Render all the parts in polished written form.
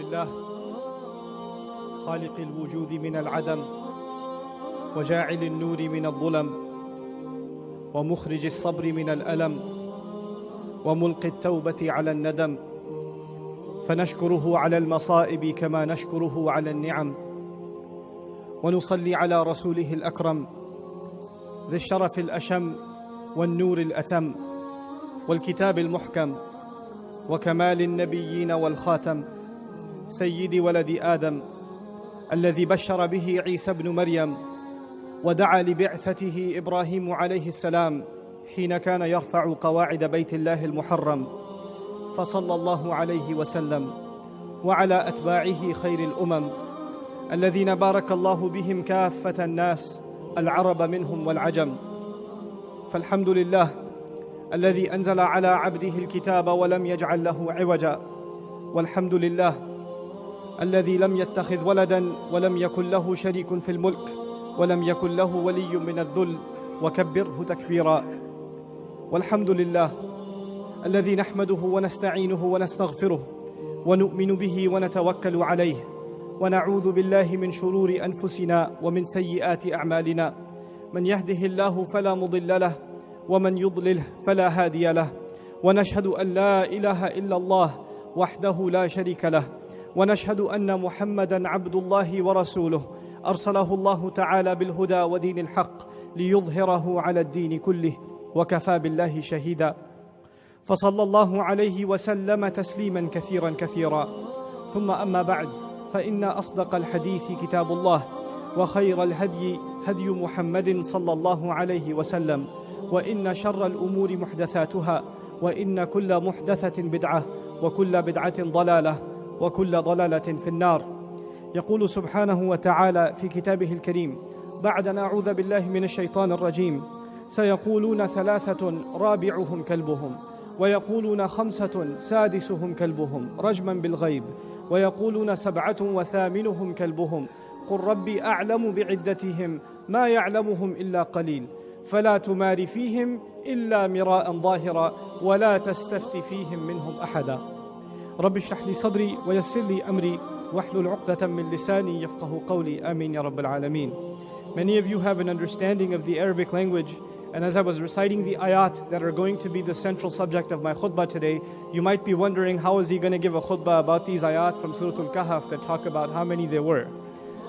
لله خالق الوجود من العدم وجاعل النور من الظلم ومخرج الصبر من الألم وملقي التوبة على الندم، فنشكره على المصائب كما نشكره على النعم، ونصلي على رسوله الأكرم ذي الشرف الأشم والنور الأتم والكتاب المحكم وكمال النبيين والخاتم، سيد ولد آدم الذي بشر به عيسى ابن مريم ودعا لبعثته إبراهيم عليه السلام حين كان يرفع قواعد بيت الله المحرم، فصلى الله عليه وسلم وعلى أتباعه خير الأمم الذين بارك الله بهم كافة الناس العرب منهم والعجم. فالحمد لله الذي أنزل على عبده الكتاب ولم يجعل له عوجا، والحمد لله الذي لم يتخذ ولدا ولم يكن له شريك في الملك ولم يكن له ولي من الذل وكبره تكبيرا. والحمد لله الذي نحمده ونستعينه ونستغفره ونؤمن به ونتوكل عليه، ونعوذ بالله من شرور أنفسنا ومن سيئات أعمالنا، من يهده الله فلا مضل له ومن يضلله فلا هادي له، ونشهد أن لا إله إلا الله وحده لا شريك له، ونشهد أن محمدًا عبد الله ورسوله أرسله الله تعالى بالهدى ودين الحق ليظهره على الدين كله، وكفى بالله شهيدا. فصلى الله عليه وسلم تسليما كثيرا كثيرا. ثم أما بعد، فإن أصدق الحديث كتاب الله، وخير الهدي هدي محمد صلى الله عليه وسلم، وإن شر الأمور محدثاتها، وإن كل محدثة بدعة، وكل بدعة ضلالة، وكل ضلالة في النار. يقول سبحانه وتعالى في كتابه الكريم بعد أن أعوذ بالله من الشيطان الرجيم: سيقولون ثلاثة رابعهم كلبهم، ويقولون خمسة سادسهم كلبهم رجما بالغيب، ويقولون سبعة وثامنهم كلبهم، قل ربي أعلم بعدتهم ما يعلمهم إلا قليل، فلا تمار فيهم إلا مراء ظاهرا ولا تستفت فيهم منهم أحدا. رب اشرح لي صدري ويسر لي أمري واحلل عقدة من لساني يفقه قولي. آمين يا رب العالمين. Many of you have an understanding of the Arabic language, and as I was reciting the ayat that are going to be the central subject of my khutbah today, you might be wondering, how is he going to give a khutbah about these ayat from Surah Kahf that talk about how many there were?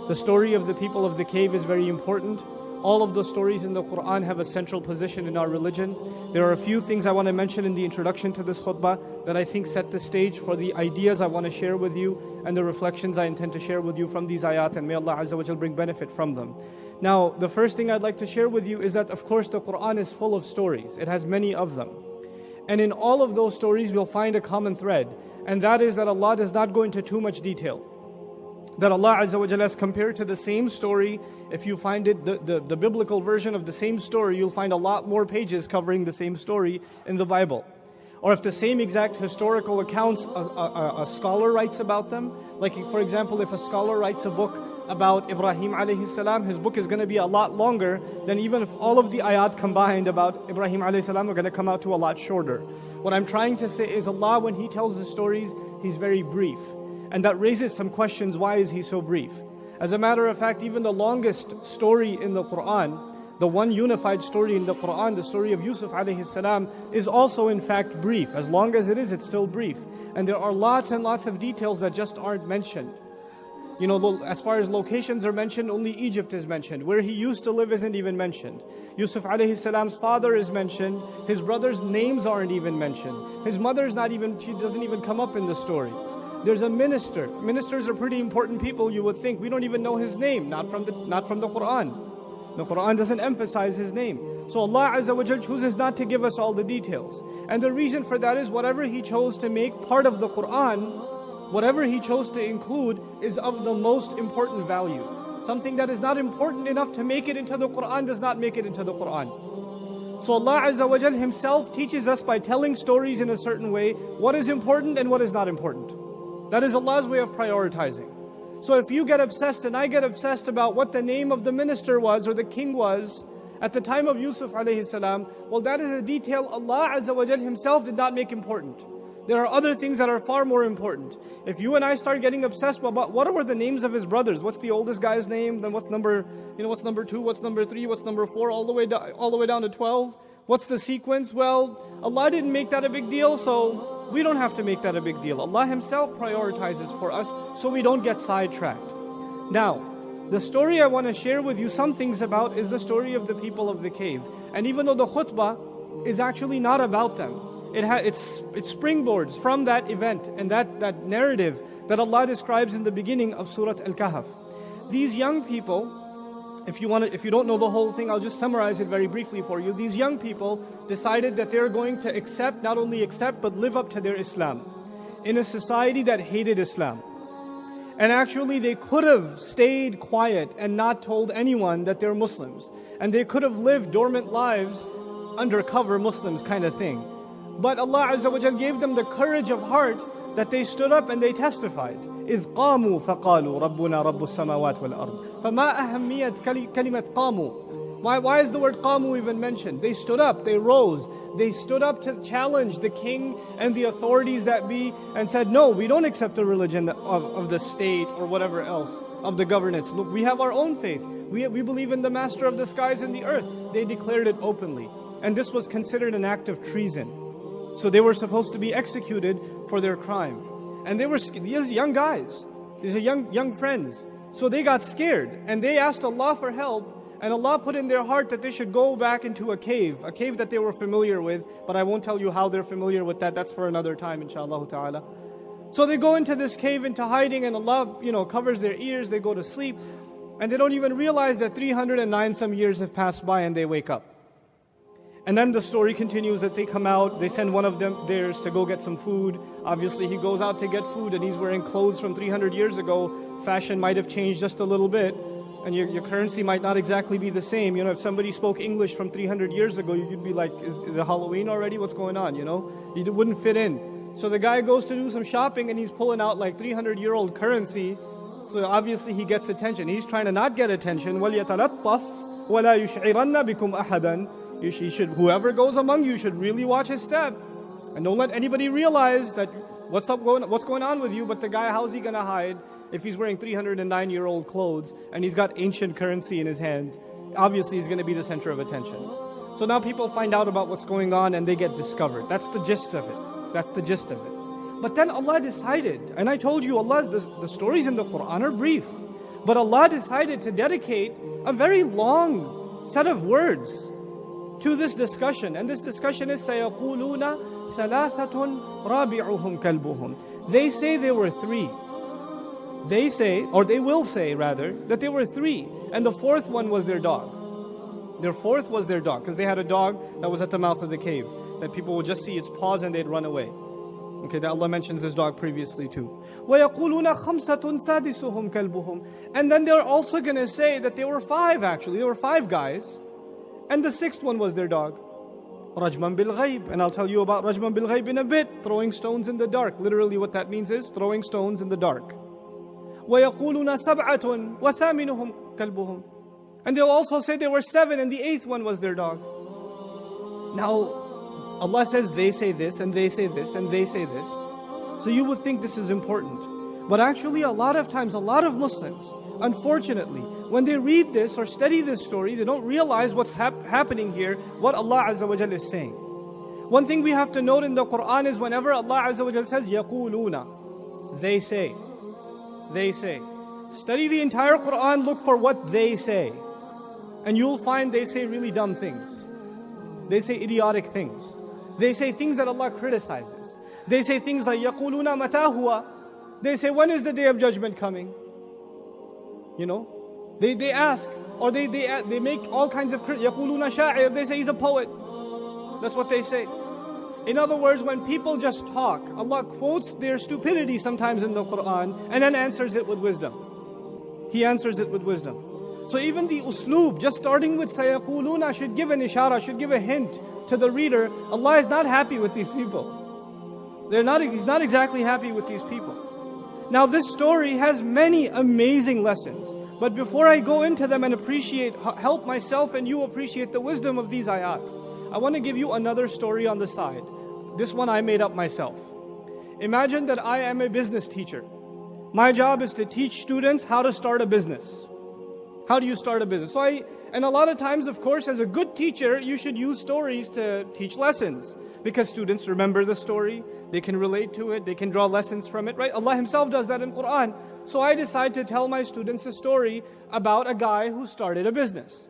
The story of the people of the cave is very important. All of the stories in the Quran have a central position in our religion. There are a few things I want to mention in the introduction to this khutbah that I think set the stage for the ideas I want to share with you and the reflections I intend to share with you from these ayat, and may Allah Azza wa Jal bring benefit from them. Now, the first thing I'd like to share with you is that, of course, the Quran is full of stories. It has many of them. And in all of those stories, we'll find a common thread, and that is that Allah does not go into too much detail. That Allah Azza wa Jalla has compared to the same story. If you find it, the biblical version of the same story, you'll find a lot more pages covering the same story in the Bible. Or if the same exact historical accounts a scholar writes about them, like for example, if a scholar writes a book about Ibrahim alayhi salam, his book is going to be a lot longer than even if all of the ayat combined about Ibrahim alayhi salam are going to come out to a lot shorter. What I'm trying to say is, Allah, when He tells the stories, He's very brief. And that raises some questions. Why is He so brief? As a matter of fact, even the longest story in the Quran, the one unified story in the Quran, the story of Yusuf alayhi salam, is also in fact brief. As long as it is, it's still brief. And there are lots and lots of details that just aren't mentioned. You know, as far as locations are mentioned, only Egypt is mentioned. Where he used to live isn't even mentioned. Yusuf alayhi salam's father is mentioned. His brothers' names aren't even mentioned. His mother's she doesn't even come up in the story. There's a minister. Ministers are pretty important people, you would think. We don't even know his name, not from the Quran. The Quran doesn't emphasize his name. So Allah Azza wa Jal chooses not to give us all the details. And the reason for that is whatever He chose to make part of the Quran, whatever He chose to include is of the most important value. Something that is not important enough to make it into the Quran does not make it into the Quran. So Allah Azza wa Jal Himself teaches us by telling stories in a certain way what is important and what is not important. That is Allah's way of prioritizing. So if you get obsessed and I get obsessed about what the name of the minister was or the king was at the time of Yusuf alayhi salam, well, that is a detail Allah Azza wa Jal Himself did not make important. There are other things that are far more important. If you and I start getting obsessed about what were the names of his brothers, what's the oldest guy's name, then what's number 2, what's number 3, what's number 4, all the way down to 12. What's the sequence? Well, Allah didn't make that a big deal, so we don't have to make that a big deal. Allah Himself prioritizes for us so we don't get sidetracked. Now, the story I want to share with you some things about is the story of the people of the cave. And even though the khutbah is actually not about them, it springboards from that event and that narrative that Allah describes in the beginning of Surah Kahf. These young people, if you don't know the whole thing, I'll just summarize it very briefly for you. These young people decided that they're going to not only accept, but live up to their Islam in a society that hated Islam. And actually they could have stayed quiet and not told anyone that they're Muslims. And they could have lived dormant lives, undercover Muslims kind of thing. But Allah Azza wa Jal gave them the courage of heart that they stood up and they testified. إِذْ قَامُوا فَقَالُوا رَبُّنَا رَبُّ السَّمَاوَاتِ وَالْأَرْضِ فَمَا أَهَمِّيَتْ كَلِمَةْ قَامُوا. Why is the word قَامُوا even mentioned? They stood up, they rose, they stood up to challenge the king and the authorities that be and said, no, we don't accept the religion of the state or whatever else, of the governance. Look, we have our own faith. We believe in the master of the skies and the earth. They declared it openly. And this was considered an act of treason. So they were supposed to be executed for their crime. And they were these young guys. These are young friends. So they got scared and they asked Allah for help. And Allah put in their heart that they should go back into a cave that they were familiar with. But I won't tell you how they're familiar with that. That's for another time, inshallah ta'ala. So they go into this cave into hiding, and Allah, covers their ears. They go to sleep. And they don't even realize that 309 some years have passed by and they wake up. And then the story continues that they come out, they send one of theirs to go get some food. Obviously he goes out to get food and he's wearing clothes from 300 years ago. Fashion might have changed just a little bit. And your currency might not exactly be the same. If somebody spoke English from 300 years ago, you'd be like, is it Halloween already? What's going on? You wouldn't fit in. So the guy goes to do some shopping and he's pulling out like 300-year-old currency. So obviously he gets attention. He's trying to not get attention. وَلْيَتَلَطَّفْ وَلَا يُشْعِرَنَّ بِكُمْ أَحَدًا. Whoever goes among you should really watch his step. And don't let anybody realize that what's going on with you. But the guy, how's he going to hide if he's wearing 309-year-old clothes and he's got ancient currency in his hands? Obviously he's going to be the center of attention. So now people find out about what's going on and they get discovered. That's the gist of it. But then Allah decided, and I told you the stories in the Quran are brief, but Allah decided to dedicate a very long set of words to this discussion. And this discussion is سَيَقُولُونَ ثَلَاثَةٌ رَابِعُهُمْ كَلْبُهُمْ. They say there were 3. They will say rather, that there were 3. And the 4th one was their dog. Their 4th was their dog, because they had a dog that was at the mouth of the cave, that people would just see its paws and they'd run away. Okay, that Allah mentions this dog previously too. وَيَقُولُونَ خَمْسَةٌ سَادِسُهُمْ كَلْبُهُمْ. And then they're also going to say that there were 5 actually. There were 5 guys. And the 6th one was their dog. Rajman bil ghayb. And I'll tell you about Rajman bil ghayb in a bit. Throwing stones in the dark. Literally what that means is throwing stones in the dark. وَيَقُولُونَ سَبْعَةٌ وَثَامِنُهُمْ كَلْبُهُمْ. And they'll also say there were 7 and the 8th one was their dog. Now, Allah says they say this and they say this and they say this. So you would think this is important. But actually a lot of times, a lot of Muslims, unfortunately, when they read this or study this story, they don't realize what's happening here, what Allah Azza wa Jal is saying. One thing we have to note in the Quran is whenever Allah Azza wa Jal says, يَقُولُونَ, they say. They say. Study the entire Quran, look for what they say. And you'll find they say really dumb things. They say idiotic things. They say things that Allah criticizes. They say things like, يَقُولُونَ مَتَى هُوَ. They say, when is the day of judgment coming? They ask, or they make all kinds of يَقُولُونَ شَاعِرٌ. They say he's a poet. That's what they say. In other words, when people just talk, Allah quotes their stupidity sometimes in the Quran and then answers it with wisdom. He answers it with wisdom. So even the usloob, just starting with sayaquluna, should give an ishara, should give a hint to the reader. Allah is not happy with these people. He's not exactly happy with these people. Now this story has many amazing lessons. But before I go into them and help myself and you appreciate the wisdom of these ayat, I want to give you another story on the side. This one I made up myself. Imagine that I am a business teacher. My job is to teach students how to start a business. How do you start a business? And a lot of times, of course, as a good teacher, you should use stories to teach lessons. Because students remember the story, they can relate to it, they can draw lessons from it, right? Allah Himself does that in Quran. So I decide to tell my students a story about a guy who started a business.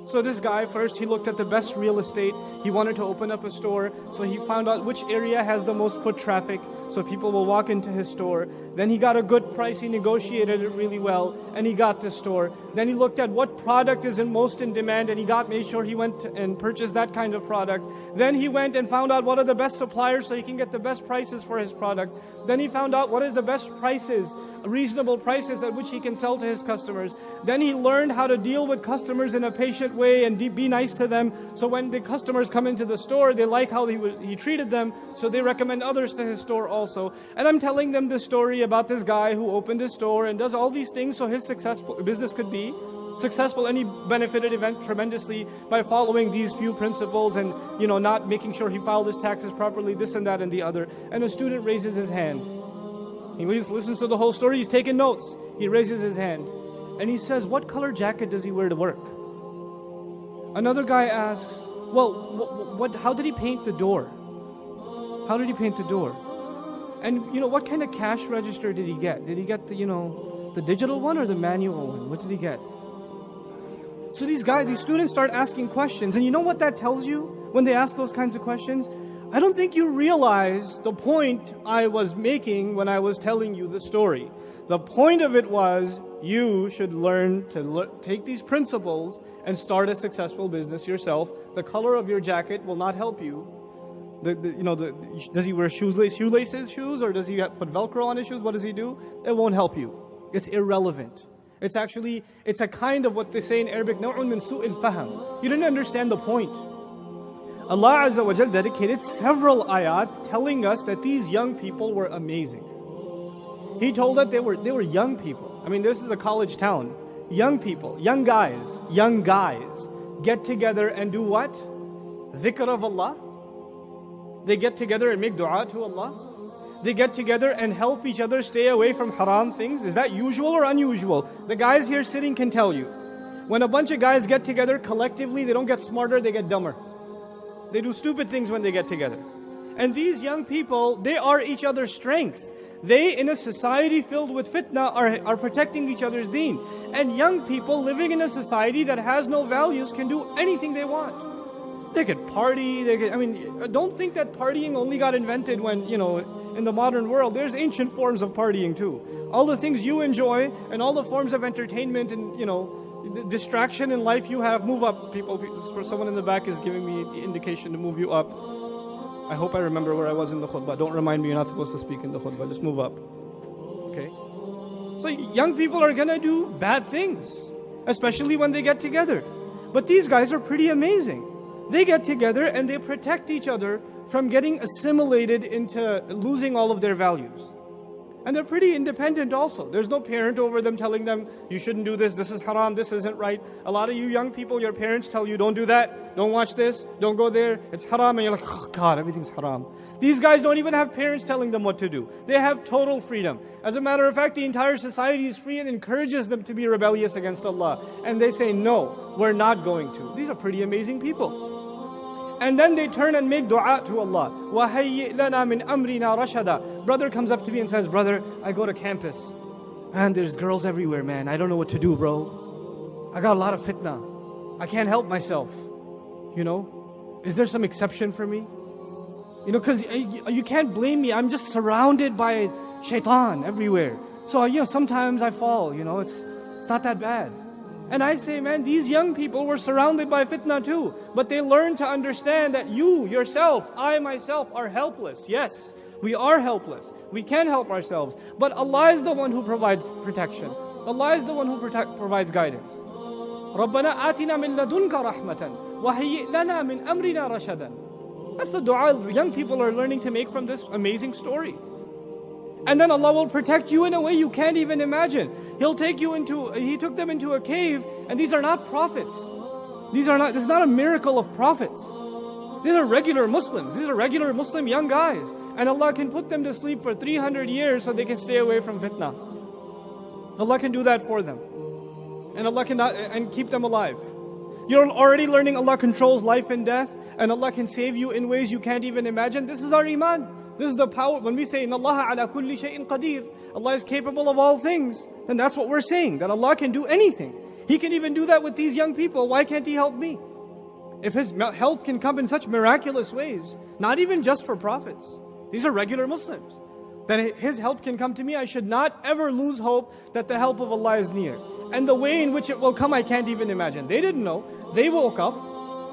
So this guy, first he looked at the best real estate. He wanted to open up a store. So he found out which area has the most foot traffic, so people will walk into his store. Then he got a good price. He negotiated it really well, and he got the store. Then he looked at what product is most in demand, and made sure he went and purchased that kind of product. Then he went and found out what are the best suppliers so he can get the best prices for his product. Then he found out what is the best prices, reasonable prices at which he can sell to his customers. Then he learned how to deal with customers in a patient way and be nice to them. So when the customers come into the store, they like how he treated them, so they recommend others to his store also. And I'm telling them this story about this guy who opened his store and does all these things so his business could be successful, and he benefited tremendously by following these few principles and not making sure he filed his taxes properly, this and that and the other. And a student raises his hand. He listens to the whole story, he's taking notes. He raises his hand and he says, what color jacket does he wear to work? Another guy asks, well, how did he paint the door? How did he paint the door? And what kind of cash register did he get? Did he get the digital one or the manual one? What did he get? So these students start asking questions. And you know what that tells you when they ask those kinds of questions? I don't think you realize the point I was making when I was telling you the story. The point of it was you should learn to take these principles and start a successful business yourself. The color of your jacket will not help you. Does he wear shoelaces or does he put Velcro on his shoes? What does he do? It won't help you. It's irrelevant. It's a kind of what they say in Arabic, نوع من سوء الفهم. You didn't understand the point. Allah Azza wa Jal dedicated several ayat telling us that these young people were amazing. He told that they were young people. I mean, this is a college town. Young people, young guys get together and do what? Dhikr of Allah. They get together and make dua to Allah. They get together and help each other stay away from haram things. Is that usual or unusual? The guys here sitting can tell you. When a bunch of guys get together collectively, they don't get smarter, they get dumber. They do stupid things when they get together. And these young people, they are each other's strength. They, in a society filled with fitna, are protecting each other's deen. And young people living in a society that has no values can do anything they want. They could party, don't think that partying only got invented when, in the modern world. There's ancient forms of partying too. All the things you enjoy and all the forms of entertainment and, distraction in life you have, move up, people. Someone in the back is giving me the indication to move you up. I hope I remember where I was in the khutbah. Don't remind me, you're not supposed to speak in the khutbah. Just move up. Okay? So young people are going to do bad things, especially when they get together. But these guys are pretty amazing. They get together and they protect each other from getting assimilated into losing all of their values. And they're pretty independent also. There's no parent over them telling them, you shouldn't do this, this is haram, this isn't right. A lot of you young people, your parents tell you, don't do that, don't watch this, don't go there, it's haram. And you're like, oh God, everything's haram. These guys don't even have parents telling them what to do. They have total freedom. As a matter of fact, the entire society is free and encourages them to be rebellious against Allah. And they say, no, we're not going to. These are pretty amazing people. And then they turn and make dua to Allah. وَهَيِّئْ لَنَا مِنْ أَمْرِنَا رَشَدًا. Brother comes up to me and says, brother, I go to campus. And there's girls everywhere, man. I don't know what to do, bro. I got a lot of fitna. I can't help myself. Is there some exception for me? Because you can't blame me. I'm just surrounded by shaitan everywhere. So, sometimes I fall, it's not that bad. And I say, man, these young people were surrounded by fitna too. But they learned to understand that you, yourself, I myself are helpless. Yes, we are helpless. We can help ourselves. But Allah is the one who provides protection. Allah is the one who provides guidance. رَبَّنَا آتِنَا مِن لَدُنْكَ رَحْمَةً وَهَيِّئْ لَنَا مِنْ أَمْرِنَا رَشَدًا. That's the dua young people are learning to make from this amazing story. And then Allah will protect you in a way you can't even imagine. He took them into a cave, and these are not prophets. This is not a miracle of prophets. These are regular Muslims. These are regular Muslim young guys. And Allah can put them to sleep for 300 years so they can stay away from fitna. Allah can do that for them. And Allah can and keep them alive. You're already learning Allah controls life and death. And Allah can save you in ways you can't even imagine. This is our iman. This is the power. When we say, إِنَّ اللَّهَ عَلَى كُلِّ شَيْءٍ قَدِيرٌ, Allah is capable of all things. Then that's what we're saying. That Allah can do anything. He can even do that with these young people. Why can't He help me? If His help can come in such miraculous ways, not even just for prophets. These are regular Muslims. Then His help can come to me. I should not ever lose hope that the help of Allah is near. And the way in which it will come, I can't even imagine. They didn't know. They woke up.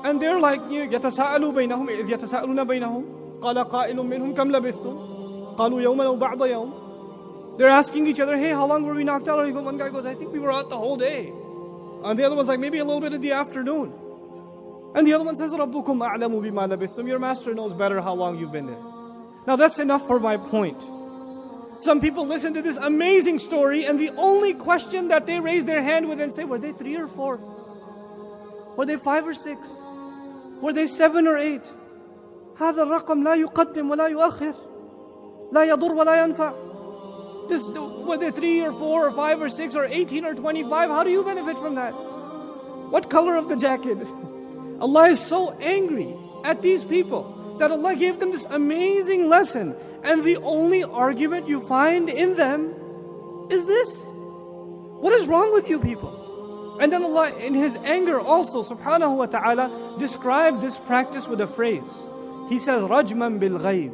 And they're like, يَتَسَاءَلُوا بَيْنَهُمْ إِذْ يَتَسَاءَلُونَ بَيْنَهُمْ قَالَ قَائِلٌ مِّنْهُمْ كَمْ لَبِثْتُمْ قَالُوا يَوْمًا أَوْ بَعْضَ يَوْمٍ. They're asking each other, hey, how long were we knocked out? One guy goes, I think we were out the whole day. And the other one's like, maybe a little bit of the afternoon. And the other one says, رَبُّكُمْ أَعْلَمُ بِمَا لَبِثْتُمْ. Your master knows better how long you've been there. Now that's enough for my point. Some people listen to this amazing story and the only question that they raise their hand with and say, were they 3 or 4? Were they 5 or 6? Were they 7 or 8? هذا الرقم لا يقدم ولا يؤخر لا يضر ولا ينفع. This, were they 3 or 4 or 5 or 6 or 18 or 25? How do you benefit from that? What color of the jacket? Allah is so angry at these people that Allah gave them this amazing lesson, and the only argument you find in them is this. What is wrong with you people? And then Allah, in His anger also, subhanahu wa ta'ala, described this practice with a phrase. He says, رَجْمًا بِالْغَيْبِ.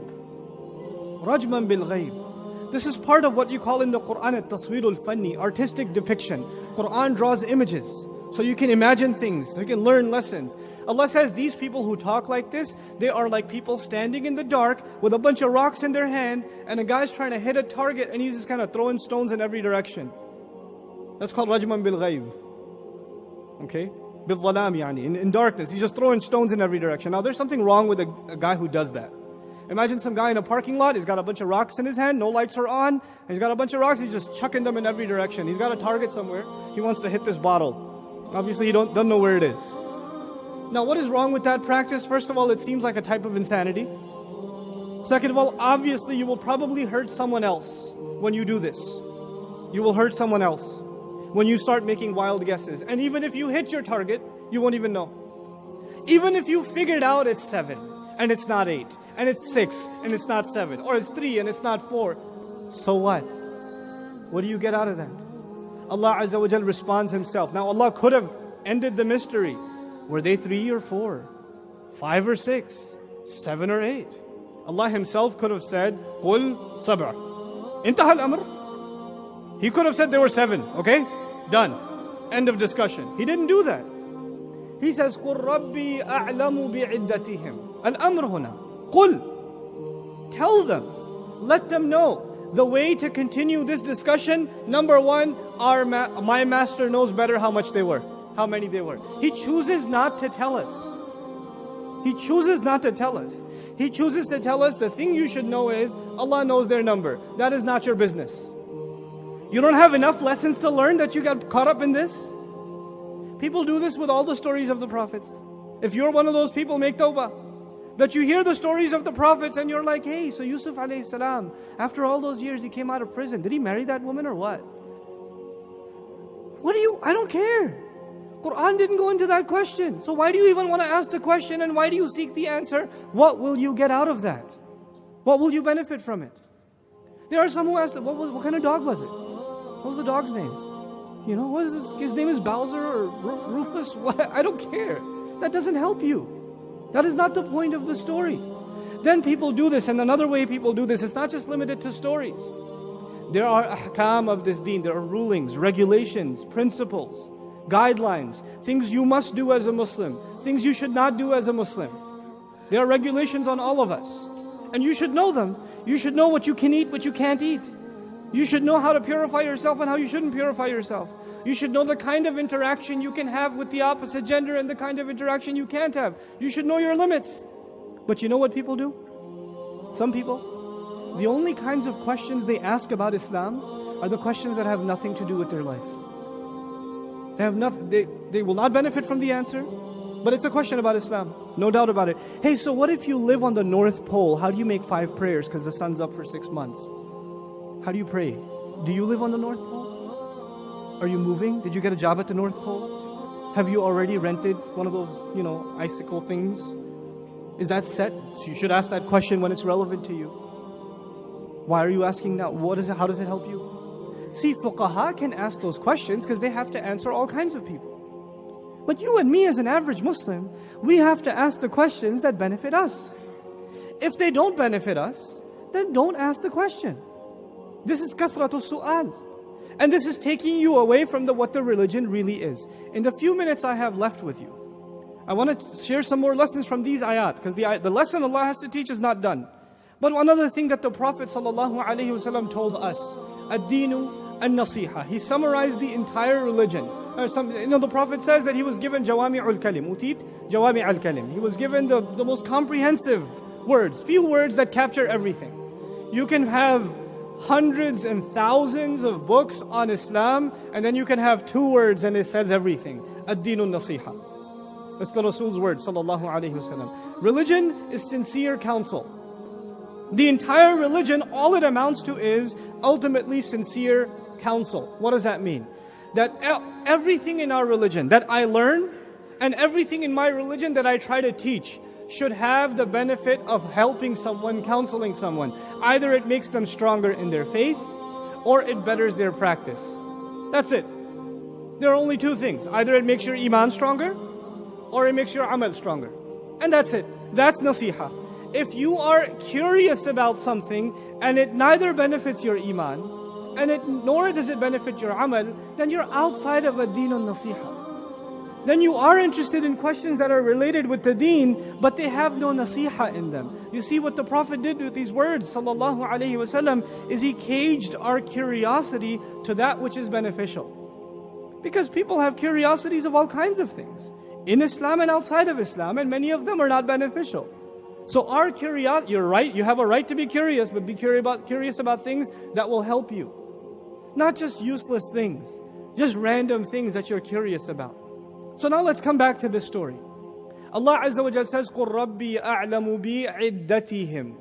رَجْمًا بِالْغَيْبِ. This is part of what you call in the Quran التصوير الفني, artistic depiction. Quran draws images, so you can imagine things, so you can learn lessons. Allah says these people who talk like this, they are like people standing in the dark with a bunch of rocks in their hand, and a guy's trying to hit a target and he's just kind of throwing stones in every direction. That's called رَجْمًا بِالْغَيْبِ. Okay? بِالظَّلَامِ يعني. In darkness, he's just throwing stones in every direction. Now there's something wrong with a guy who does that. Imagine some guy in a parking lot, he's got a bunch of rocks in his hand, no lights are on, and he's got a bunch of rocks, he's just chucking them in every direction. He's got a target somewhere, he wants to hit this bottle. Obviously he doesn't know where it is. Now what is wrong with that practice? First of all, it seems like a type of insanity. Second of all, obviously you will probably hurt someone else when you do this. You will hurt someone else when you start making wild guesses. And even if you hit your target, you won't even know. Even if you figured out it's 7 and it's not 8, and it's 6 and it's not 7, or it's 3 and it's not 4, so what? What do you get out of that? Allah Azza wa Jal responds Himself. Now Allah could have ended the mystery. Were they 3 or 4, 5 or 6, 7 or 8? Allah Himself could have said, قُلْ سَبْعَ انتهى الأمر. He could have said there were 7, okay? Done. End of discussion. He didn't do that. He says, قُلْ رَبِّي أَعْلَمُ بِعِدَّتِهِمْ الْأَمْرُ هُنَا قُلْ. Tell them, let them know. The way to continue this discussion, number 1, my master knows better how many they were. He chooses not to tell us. He chooses not to tell us. He chooses to tell us the thing you should know is Allah knows their number. That is not your business. You don't have enough lessons to learn that you got caught up in this? People do this with all the stories of the prophets. If you're one of those people, make tawbah. That you hear the stories of the prophets and you're like, hey, so Yusuf alayhi salam, after all those years he came out of prison. Did he marry that woman or what? I don't care. Quran didn't go into that question. So why do you even want to ask the question, and why do you seek the answer? What will you get out of that? What will you benefit from it? There are some who ask, what kind of dog was it? What was the dog's name? You know, what is this? His name is Bowser or Rufus? What? I don't care. That doesn't help you. That is not the point of the story. Then people do this, and another way people do this, it's not just limited to stories. There are ahkam of this deen. There are rulings, regulations, principles, guidelines, things you must do as a Muslim, things you should not do as a Muslim. There are regulations on all of us, and you should know them. You should know what you can eat, what you can't eat. You should know how to purify yourself and how you shouldn't purify yourself. You should know the kind of interaction you can have with the opposite gender and the kind of interaction you can't have. You should know your limits. But you know what people do? Some people, the only kinds of questions they ask about Islam are the questions that have nothing to do with their life. They will not benefit from the answer, But it's a question about Islam, no doubt about it. Hey, so what if you live on the North Pole? How do you make 5 prayers because the sun's up for 6 months? How do you pray? Do you live on the North Pole? Are you moving? Did you get a job at the North Pole? Have you already rented one of those, icicle things? Is that set? So you should ask that question when it's relevant to you. Why are you asking now? What is it? How does it help you? See, fuqaha can ask those questions because they have to answer all kinds of people. But you and me as an average Muslim, we have to ask the questions that benefit us. If they don't benefit us, then don't ask the question. This is kathratu su'al. And this is taking you away from what the religion really is. In the few minutes I have left with you, I want to share some more lessons from these ayat, because the lesson Allah has to teach is not done. But one other thing that the Prophet ﷺ told us, ad-deenu an-nasiha. He summarized the entire religion. The Prophet says that he was given jawami'ul kalim, utit jawami'ul kalim. He was given the most comprehensive words, few words that capture everything. You can have hundreds and thousands of books on Islam, and then you can have 2 words and it says everything. Ad-deenu nasiha. That's the Rasul's word, sallallahu alayhi wasallam. Religion is sincere counsel. The entire religion, all it amounts to is ultimately sincere counsel. What does that mean? That everything in our religion that I learn and everything in my religion that I try to teach should have the benefit of helping someone, counseling someone. Either it makes them stronger in their faith or it betters their practice. That's it. There are only 2 things. Either it makes your iman stronger or it makes your amal stronger. And that's it. That's nasiha. If you are curious about something and it neither benefits your iman nor does it benefit your amal, then you're outside of ad-deen al-nasiha. Then you are interested in questions that are related with the deen, but they have no nasiha in them. You see what the Prophet did with these words, sallallahu alayhi wasallam, is he caged our curiosity to that which is beneficial. Because people have curiosities of all kinds of things, in Islam and outside of Islam, and many of them are not beneficial. So our curiosity, you're right, you have a right to be curious, but be curious about things that will help you. Not just useless things, just random things that you're curious about. So now let's come back to this story. Allah Azza wa Jalla says, قُلْ رَبِّي أَعْلَمُ بِعِدَّتِهِمْ.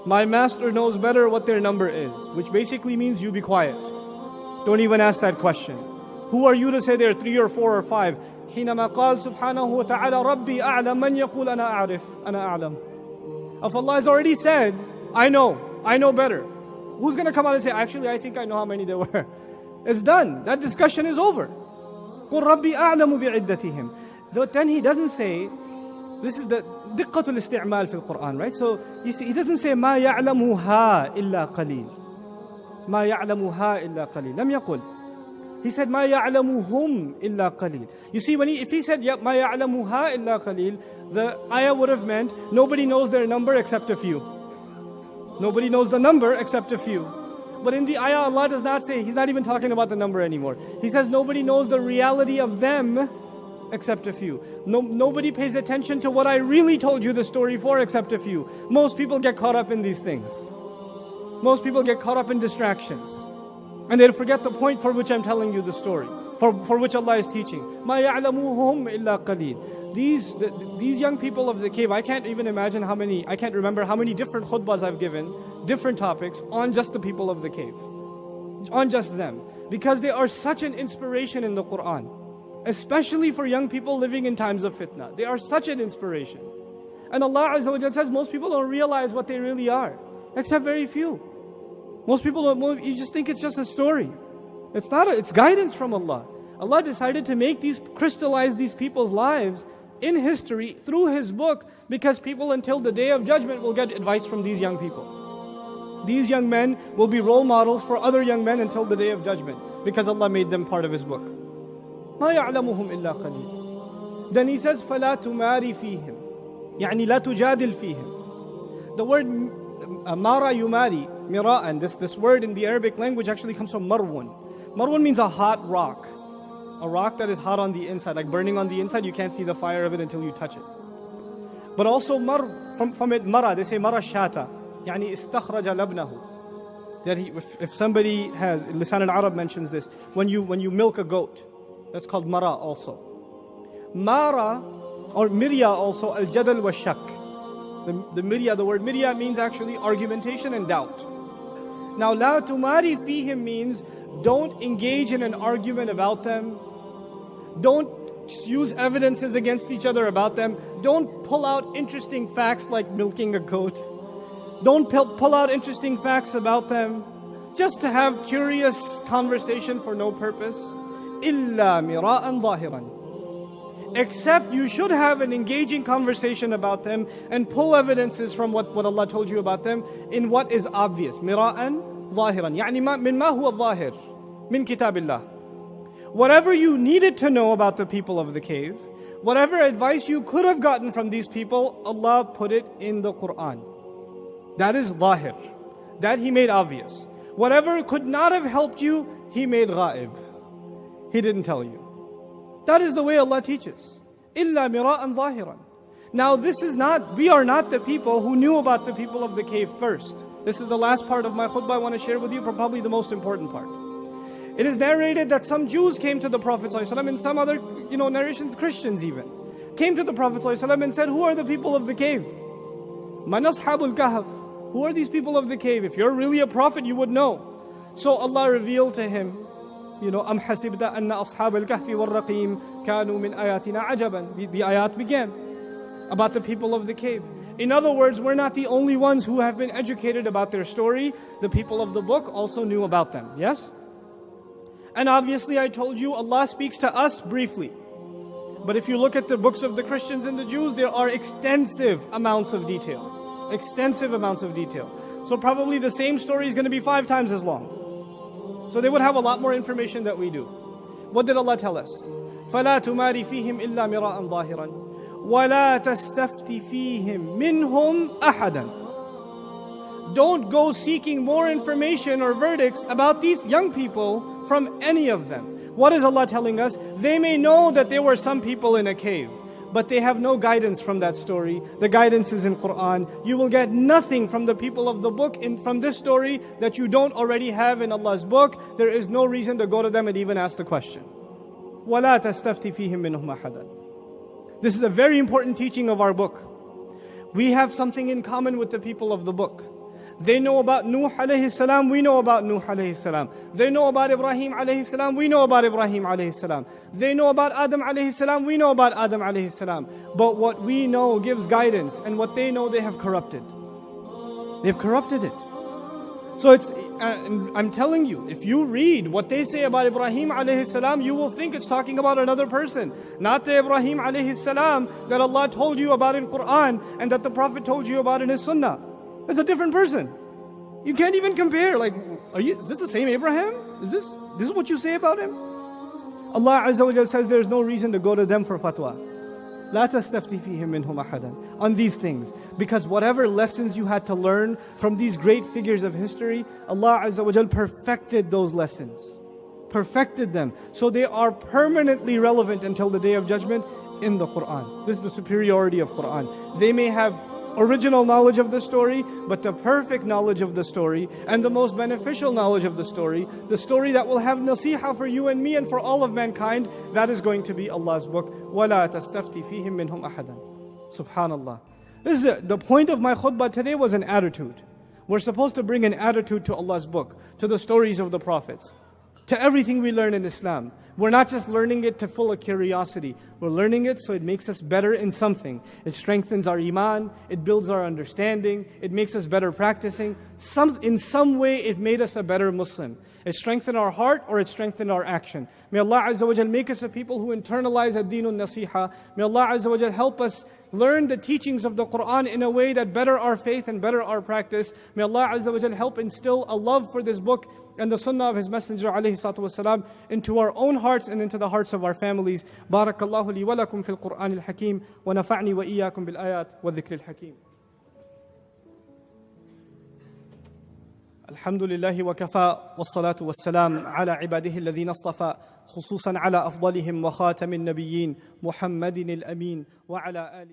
My master knows better what their number is, which basically means you be quiet. Don't even ask that question. Who are you to say they're 3 or 4 or 5? حينما قال سبحانه وتعالى ربي أعلم من يقول أنا أعرف أنا أعلم. If Allah has already said, I know better. Who's going to come out and say, actually I think I know how many there were? It's done. That discussion is over. قُلْ رَبِّي أَعْلَمُ بِعِدَّتِهِمْ. Then he doesn't say, this is the دقة الاستعمال في القرآن, right? So you see, he doesn't say ما يعلمها إلا قليل. ما يعلمها إلا قليل. لم يقل. He said ما يعلمهم إلا قليل. You see, if he said ما يعلمها إلا قليل, the ayah would have meant nobody knows their number except a few. Nobody knows the number except a few. But in the ayah, Allah does not say, He's not even talking about the number anymore. He says nobody knows the reality of them except a few. Nobody pays attention to what I really told you the story for except a few. Most people get caught up in these things. Most people get caught up in distractions. And they'll forget the point for which I'm telling you the story, for which Allah is teaching. مَا يَعْلَمُهُمْ إِلَّا قَلِيلٌ. These young people of the cave, I can't remember how many different khutbahs I've given, different topics, on just the people of the cave. On just them. Because they are such an inspiration in the Quran. Especially for young people living in times of fitna. They are such an inspiration. And Allah Azza wa Jalla says most people don't realize what they really are. Except very few. Most people don't, you just think it's just a story. It's not, it's guidance from Allah. Allah decided to crystallize these people's lives in history through His book, because people until the Day of Judgment will get advice from these young people. These young men will be role models for other young men until the Day of Judgment, because Allah made them part of His book. مَا يَعْلَمُهُمْ إِلَّا قَلِيلٌ. Then He says, فَلَا تُمَارِ فِيهِمْ. يعني لا تجادل فيهم. The word mara yumari, mira'an, this word in the Arabic language actually comes from marwan. Marwan means a hot rock. A rock that is hot on the inside, like burning on the inside, you can't see the fire of it until you touch it. But also from it mara, they say mara shata, يعني استخرج لبنه. That if somebody has, Lisan al-Arab mentions this, when you milk a goat, that's called mara also. Mara Or mirya also, al-jadal wa shak. The mirya, the word mirya means actually argumentation and doubt. Now, la tumari fihim means don't engage in an argument about them. Don't use evidences against each other about them. Don't pull out interesting facts like milking a goat. Don't pull out interesting facts about them just to have curious conversation for no purpose. Illa mira'an zahiran. Except you should have an engaging conversation about them and pull evidences from what Allah told you about them in what is obvious. Mira'an zahiran. يعني من ما هو الظاهر من كتاب الله. Whatever you needed to know about the people of the cave, whatever advice you could have gotten from these people, Allah put it in the Quran. That is zahir. That He made obvious. Whatever could not have helped you, He made ghaib. He didn't tell you. That is the way Allah teaches. Illa mira'an zahiran. Now we are not the people who knew about the people of the cave first. This is the last part of my khutbah I want to share with you, probably the most important part. It is narrated that some Jews came to the Prophet ﷺ, and some other narrations, Christians even, came to the Prophet ﷺ and said, who are the people of the cave? Man ashabul kahf. Who are these people of the cave? If you're really a prophet, you would know. So Allah revealed to him, Am hasibta anna ashab al-kahfi wal-raqim kanu min ayatina ajaban. The ayat began about the people of the cave. In other words, we're not the only ones who have been educated about their story. The people of the book also knew about them. Yes? And obviously I told you Allah speaks to us briefly. But if you look at the books of the Christians and the Jews, there are extensive amounts of detail. Extensive amounts of detail. So probably the same story is going to be 5 times as long. So they would have a lot more information that we do. What did Allah tell us? فَلَا تُمَارِ فِيهِمْ إِلَّا مِرَاءً ظَاهِرًا وَلَا تَسْتَفْتِ فِيهِمْ مِنْهُمْ أَحَدًا. Don't go seeking more information or verdicts about these young people from any of them. What is Allah telling us? They may know that there were some people in a cave, but they have no guidance from that story. The guidance is in Quran. You will get nothing from the people of the book from this story that you don't already have in Allah's book. There is no reason to go to them and even ask the question. وَلَا تَسْتَفْتِ فِيهِمْ مِنْهُمْ أَحَدًا. This is a very important teaching of our book. We have something in common with the people of the book. They know about Nuh alayhi salam, we know about Nuh alayhi salam. They know about Ibrahim alayhi salam, we know about Ibrahim alayhi salam. They know about Adam alayhi salam, we know about Adam alayhi salam. But what we know gives guidance, and what they know they have corrupted. They've corrupted it. So I'm telling you, if you read what they say about Ibrahim alayhi salam, you will think it's talking about another person. Not the Ibrahim alayhi salam that Allah told you about in Quran and that the Prophet told you about in his sunnah. It's a different person. You can't even compare. Like, is this the same Abraham? Is this what you say about him? Allah Azza wa Jalla says there's no reason to go to them for fatwa. لا تستفتي فيهم منهم أحدا. On these things. Because whatever lessons you had to learn from these great figures of history, Allah Azza wa Jalla perfected those lessons. Perfected them. So they are permanently relevant until the Day of Judgment in the Quran. This is the superiority of Quran. They may have original knowledge of the story, but the perfect knowledge of the story and the most beneficial knowledge of the story that will have nasiha for you and me and for all of mankind, that is going to be Allah's book. وَلَا تَسْتَفْتِ فِيهِمْ مِنْهُمْ أَحَدًا. Subhanallah. This is the point of my khutbah today was an attitude. We're supposed to bring an attitude to Allah's book, to the stories of the prophets, to everything we learn in Islam. We're not just learning it to full of curiosity. We're learning it so it makes us better in something. It strengthens our iman. It builds our understanding. It makes us better practicing. In some way, it made us a better Muslim. It strengthened our heart or it strengthened our action. May Allah Azza wa Jal make us a people who internalize ad-deenun nasiha. May Allah Azza wa Jal help us learn the teachings of the Quran in a way that better our faith and better our practice. May Allah Azza wa Jal help instill a love for this book and the sunnah of His Messenger alayhi salatu wasalam into our own hearts and into the hearts of our families. Barakallahu li wa lakum fil Qur'an al-Hakim wa nafa'ni wa iyyakum bil ayat wa dhikr al-Hakim. Alhamdulillahi wa kafa wa salatu wa salam ala ibadihi alladhina astafa khususan ala afdalihim wa khatamin nabiyyin Muhammadin al-Amin wa ala alihi